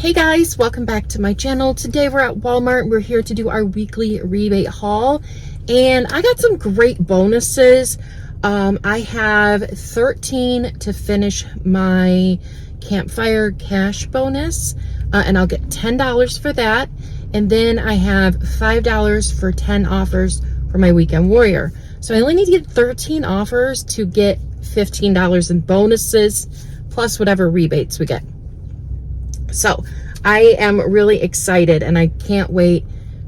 Hey guys, welcome back to my channel. Today we're at Walmart. We're here to do our weekly rebate haul, and I got some great bonuses. I have 13 to finish my campfire cash bonus, and I'll get $10 for that. And then I have $5 for 10 offers for my weekend warrior. So I only need to get 13 offers to get $15 in bonuses, plus whatever rebates we get. So I am really excited and I can't wait.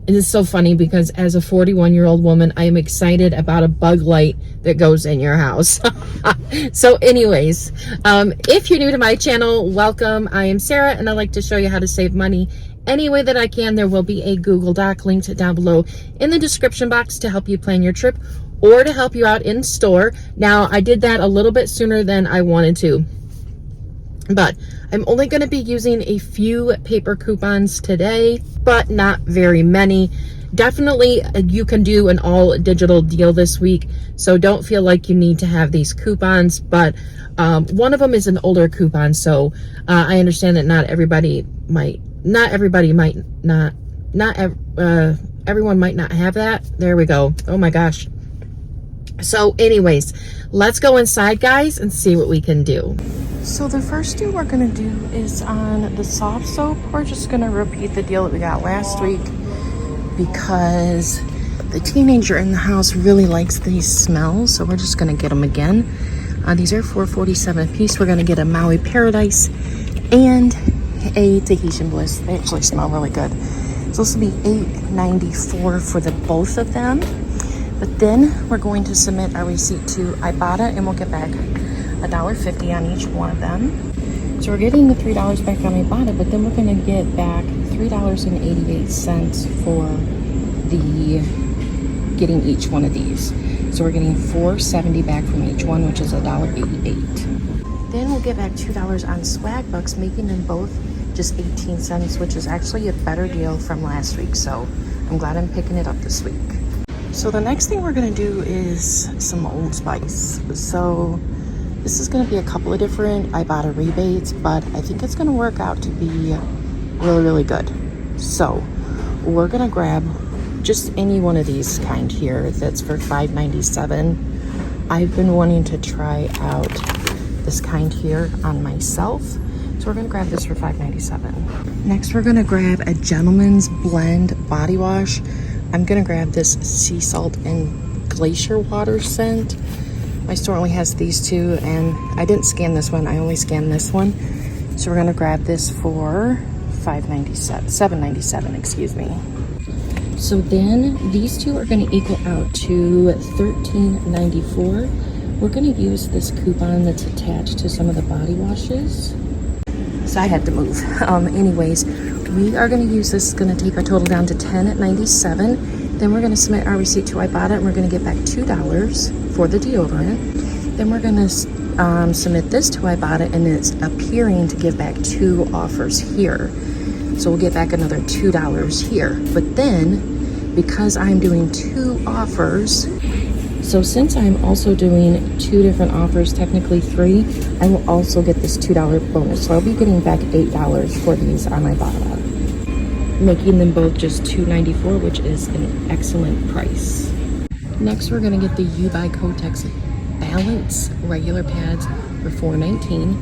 And it's so funny because as a 41-year-old woman, I am excited about a bug light that goes in your house. So anyways, if you're new to my channel, welcome. I am Sarah and I like to show you how to save money any way that I can. There will be a Google Doc linked down below in the description box to help you plan your trip or to help you out in store. Now, I did that a little bit sooner than I wanted to, but I'm only going to be using a few paper coupons today, but not very many. Definitely, you can do an all digital deal this week, so don't feel like you need to have these coupons, but one of them is an older coupon, so I understand that everyone might not have that. There we go. Oh my gosh. So anyways, let's go inside, guys, and see what we can do. So the first deal we're going to do is on the soft soap. We're just going to repeat the deal that we got last week because the teenager in the house really likes these smells, so we're just going to get them again. These are $4.47 a piece. We're going to get a Maui Paradise and a Tahitian Bliss. They actually smell really good. So this will be $8.94 for the both of them. But then we're going to submit our receipt to Ibotta and we'll get back $1.50 on each one of them. So we're getting the $3 back on Ibotta, but then we're going to get back $3.88 for getting each one of these. So we're getting $4.70 back from each one, which is $1.88. Then we'll get back $2 on swag bucks, making them both just 18 cents, which is actually a better deal from last week. So I'm glad I'm picking it up this week. So the next thing we're going to do is some Old Spice. So this is going to be a couple of different Ibotta rebates, but I think it's going to work out to be really, really good. So we're going to grab just any one of these kind here that's for $5.97. I've been wanting to try out this kind here on myself. So we're going to grab this for $5.97. Next, we're going to grab a Gentleman's Blend body wash. I'm going to grab this sea salt and glacier water scent. My store only has these two, and I didn't scan this one. I only scanned this one. So we're going to grab this for $7.97, excuse me. So then these two are going to equal out to $13.94. We're going to use this coupon that's attached to some of the body washes. So I had to move. Anyways, we are going to use this. It's going to take our total down to $10.97. Then we're going to submit our receipt to Ibotta, and we're going to get back $2 for the deodorant. Then we're going to submit this to Ibotta, and it's appearing to give back 2 offers here. So we'll get back another $2 here. But then, because I'm doing 2 offers, so since I'm also doing 2 different offers, technically 3, I will also get this $2 bonus. So I'll be getting back $8 for these on Ibotta, making them both just $2.94, which is an excellent price. Next, we're going to get the U by Kotex Balance regular pads for $4.19.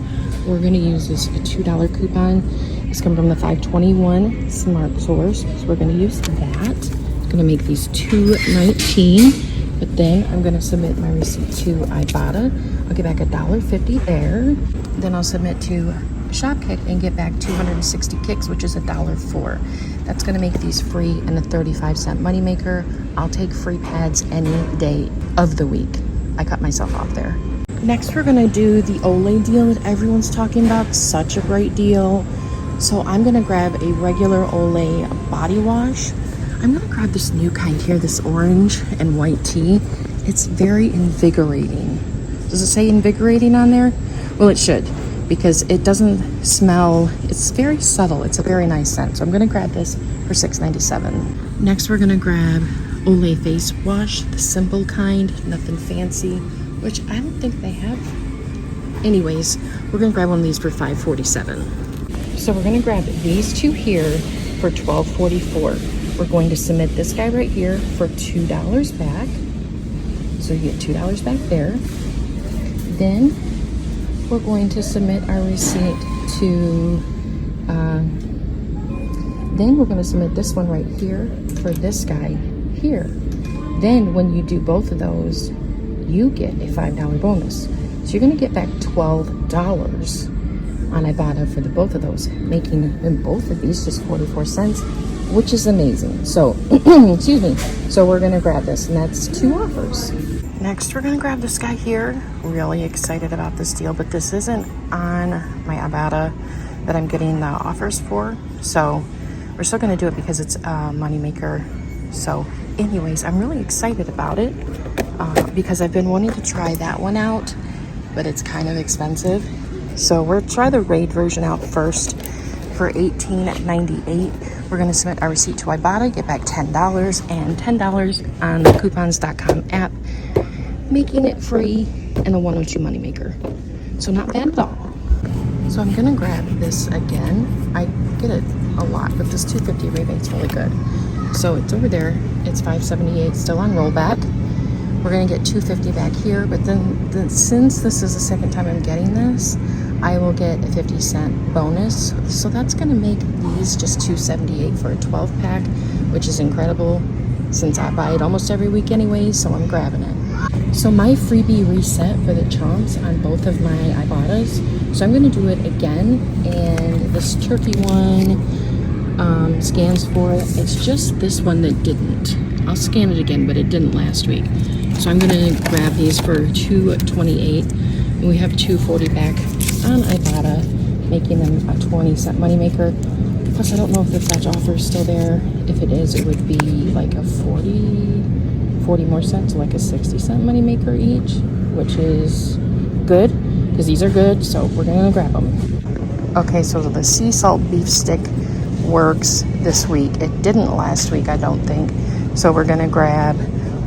We're going to use this $2 coupon. It's coming from the 521 Smart Source, so we're going to use that. It's going to make these $2.19. But then I'm going to submit my receipt to Ibotta. I'll get back $1.50 there. Then I'll submit to Shop.with and get back 260 kicks, which is $1.04. That's going to make these free and a 35-cent moneymaker. I'll take free pads any day of the week. I cut myself off there. Next, we're going to do the Olay deal that everyone's talking about. Such a great deal. So I'm going to grab a regular Olay body wash. I'm going to grab this new kind here, this orange and white tea. It's very invigorating. Does it say invigorating on there? Well, it should, because it doesn't smell, it's very subtle. It's a very nice scent. So I'm going to grab this for $6.97. Next, we're going to grab Olay face wash, the simple kind, nothing fancy, which I don't think they have. Anyways, we're going to grab one of these for $5.47. So we're gonna grab these two here for $12.44. We're going to submit this guy right here for $2 back. So you get $2 back there. Then we're going to submit our receipt to, then we're gonna submit this one right here for this guy here. Then when you do both of those, you get a $5 bonus. So you're gonna get back $12 on Ibotta for the both of those, making in both of these just 44 cents, which is amazing. So, excuse me. So we're gonna grab this, and that's 2 offers. Next, we're gonna grab this guy here. Really excited about this deal, but this isn't on my Ibotta that I'm getting the offers for. So we're still gonna do it because it's a moneymaker. So anyways, I'm really excited about it because I've been wanting to try that one out, but it's kind of expensive. So we'll try the Raid version out first for $18.98. We're gonna submit our receipt to Ibotta, get back $10 and $10 on the coupons.com app, making it free and a 102 moneymaker. So not bad at all. So I'm gonna grab this again. I get it a lot, but this $2.50 rebate's really good. So it's over there. It's $5.78, still on rollback. We're gonna get $2.50 back here, but then since this is the second time I'm getting this, I will get a 50-cent bonus. So that's gonna make these just $2.78 for a 12-pack, which is incredible since I buy it almost every week anyway, so I'm grabbing it. So my freebie reset for the chomps on both of my Ibottas. So I'm gonna do it again, and this turkey one scans for it. It's just this one that didn't. I'll scan it again, but it didn't last week. So I'm gonna grab these for $2.28, and we have $2.40 back on Ibotta, making them a 20-cent moneymaker. Plus, I don't know if the fetch offer is still there. If it is, it would be like a 40 more cents, so like a 60-cent moneymaker each, which is good, because these are good, so we're gonna grab them. Okay, so the sea salt beef stick works this week. It didn't last week, I don't think. So we're gonna grab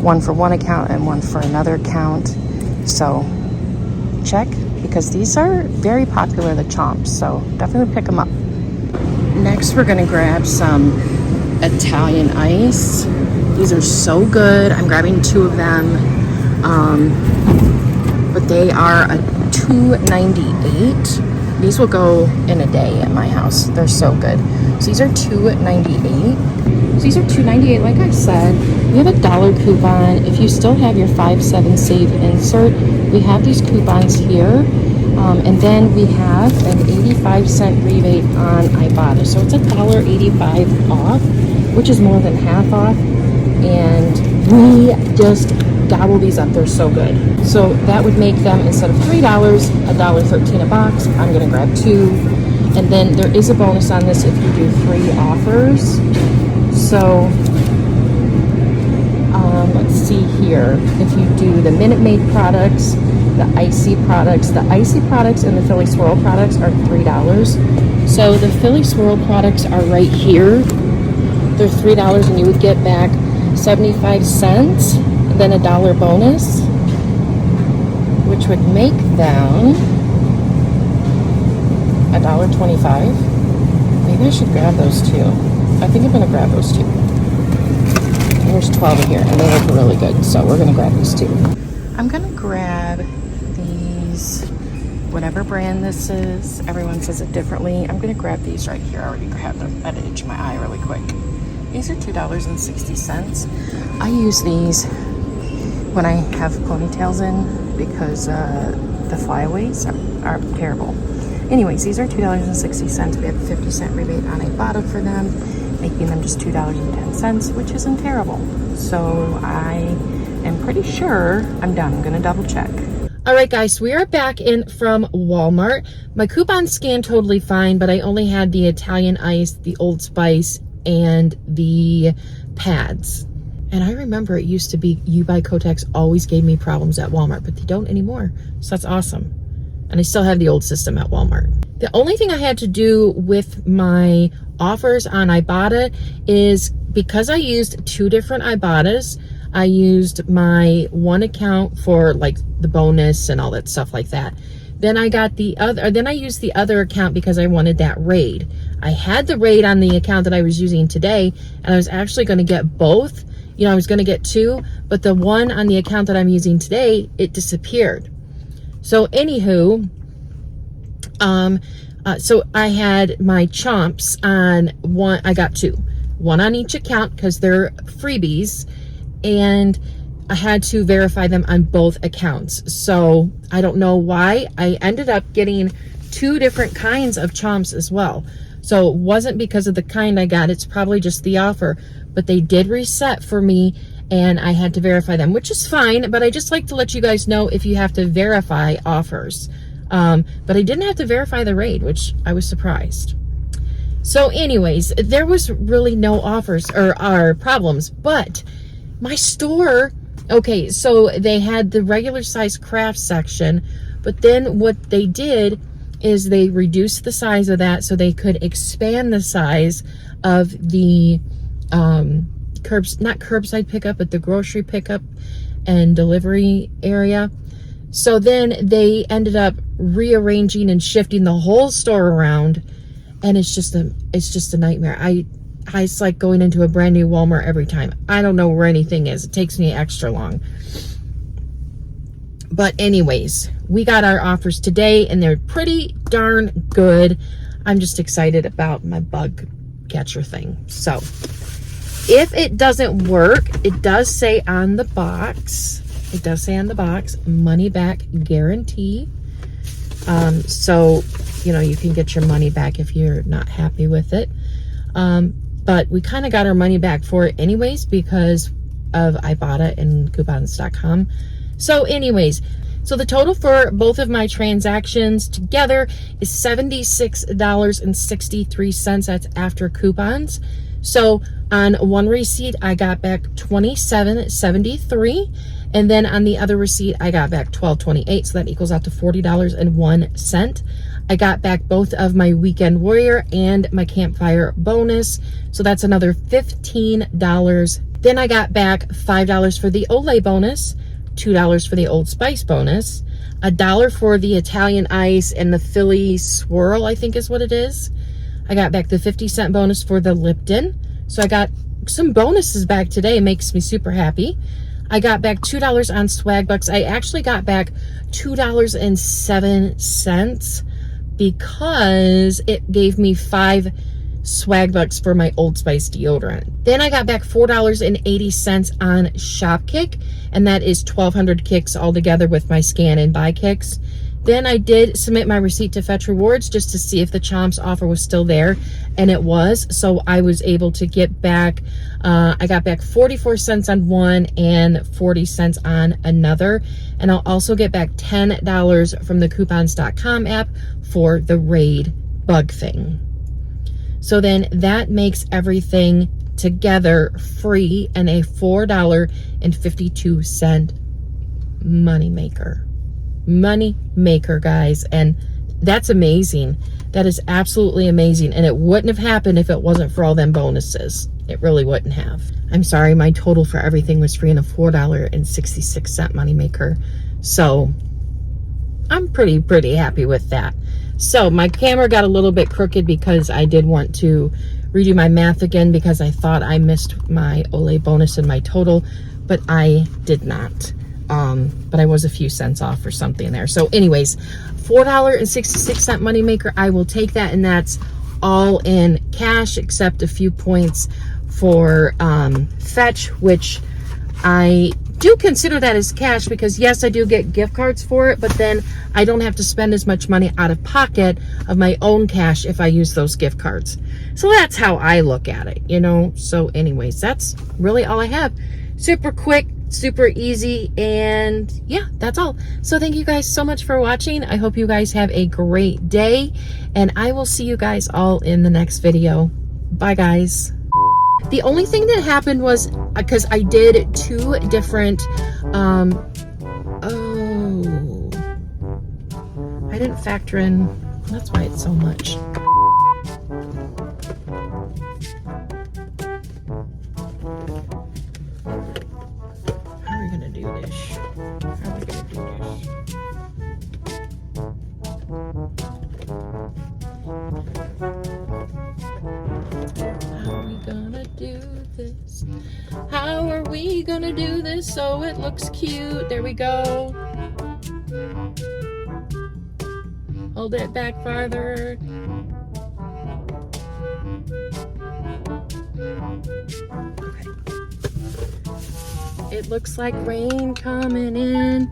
one for one account and one for another account. So check, because these are very popular, the chomps, so definitely pick them up. Next, we're gonna grab some Italian ice. These are so good. I'm grabbing 2 of them, but they are a $2.98. These will go in a day at my house. They're so good. So these are $2.98. So these are $2.98, like I said. We have a $1 coupon. If you still have your 5/7 save insert, we have these coupons here. And then we have an 85-cent rebate on Ibotta. So it's $1.85 off, which is more than half off. And we just gobble these up. They're so good. So that would make them, instead of $3, $1.13 a box. I'm gonna grab 2. And then there is a bonus on this if you do 3 offers. So let's see here. If you do the Minute Maid products, the icy products and the Philly Swirl products are $3. So the Philly Swirl products are right here. They're $3, and you would get back 75 cents, then a $1 bonus, which would make them $1.25. Maybe I should grab those 2. I think I'm gonna grab those 2. There's 12 in here, and they look really good, so we're gonna grab these 2. I'm gonna grab these, whatever brand this is. Everyone says it differently. I'm gonna grab these right here. I already grabbed them. I had to itch my eye really quick. These are $2.60. I use these when I have ponytails in because the flyaways are terrible. Anyways, these are $2.60. We have a 50-cent rebate on Ibotta for them, making them just $2.10, which isn't terrible. So I am pretty sure I'm done. I'm gonna double check. All right, guys, we are back in from Walmart. My coupon scanned totally fine, but I only had the Italian ice, the Old Spice, and the pads. And I remember it used to be You Buy Kotex always gave me problems at Walmart, but they don't anymore. So that's awesome. And I still have the old system at Walmart. The only thing I had to do with my offers on Ibotta is because I used 2 different Ibottas, I used my one account for like the bonus and all that stuff like that. Then I got then I used the other account because I wanted that raid. I had the raid on the account that I was using today, and I was actually going to get both. You know, I was going to get two, but the one on the account that I'm using today, it disappeared. So anywho, so I had my chomps on one. I got two, one on each account because they're freebies, and I had to verify them on both accounts. So I don't know why I ended up getting two different kinds of chomps as well. So it wasn't because of the kind I got. It's probably just the offer, but they did reset for me and I had to verify them, which is fine. But I just like to let you guys know if you have to verify offers. But I didn't have to verify the raid, which I was surprised. So anyways, there was really no offers or problems, but my store, okay, so they had the regular size craft section, but then what they did is they reduced the size of that so they could expand the size of the not curbside pickup, but the grocery pickup and delivery area. So then they ended up rearranging and shifting the whole store around, and it's just a nightmare. It's like going into a brand new Walmart every time. I don't know where anything is. It takes me extra long. But anyways, we got our offers today and they're pretty darn good. I'm just excited about my bug catcher thing. So if it doesn't work, it does say on the box, money back guarantee. So, you know, you can get your money back if you're not happy with it. But we kind of got our money back for it anyways because of Ibotta and coupons.com. So anyways, so the total for both of my transactions together is $76.63. That's after coupons. So on one receipt, I got back $27.73. And then on the other receipt, I got back $12.28. So that equals out to $40.01. I got back both of my Weekend Warrior and my Campfire bonus. So that's another $15. Then I got back $5 for the Olay bonus, $2 for the Old Spice bonus, $1 for the Italian Ice and the Philly Swirl, I think is what it is. I got back the 50-cent bonus for the Lipton. So I got some bonuses back today. It makes me super happy. I got back $2 on Swag Bucks. I actually got back $2.07 because it gave me 5 Swag Bucks for my Old Spice deodorant. Then I got back $4.80 on Shop Kick, and that is 1,200 kicks altogether with my scan and buy kicks. Then I did submit my receipt to Fetch Rewards just to see if the Chomps offer was still there, and it was. So I was able to get back, I got back 44 cents on one and 40 cents on another. And I'll also get back $10 from the coupons.com app for the raid bug thing. So then that makes everything together free and a $4.52 money maker. Money maker, guys. And that's amazing. That is absolutely amazing. And it wouldn't have happened if it wasn't for all them bonuses. It really wouldn't have. I'm sorry, my total for everything was free and a $4.66 money maker. So I'm pretty happy with that. So my camera got a little bit crooked because I did want to redo my math again because I thought I missed my Olay bonus and my total, but I did not. But I was a few cents off or something there. So anyways, $4.66 moneymaker, I will take that, and that's all in cash except a few points for Fetch, which I do consider that as cash because yes, I do get gift cards for it, but then I don't have to spend as much money out of pocket of my own cash if I use those gift cards. So that's how I look at it, you know. So anyways, that's really all I have. Super quick, super easy, and yeah, that's all. So thank you guys so much for watching. I hope you guys have a great day, and I will see you guys all in the next video. Bye guys. The only thing that happened was because I did 2 different I didn't factor in, that's why it's so much. How are we gonna do this? this? How are we gonna do this so it looks cute? There we go. Hold it back farther. Okay. It looks like rain coming in.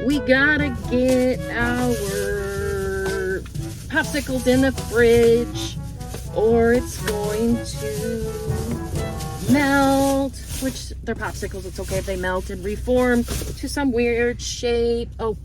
We gotta get our popsicles in the fridge or it's going to melt. Which they're popsicles, it's okay if they melt and reform to some weird shape. Oh,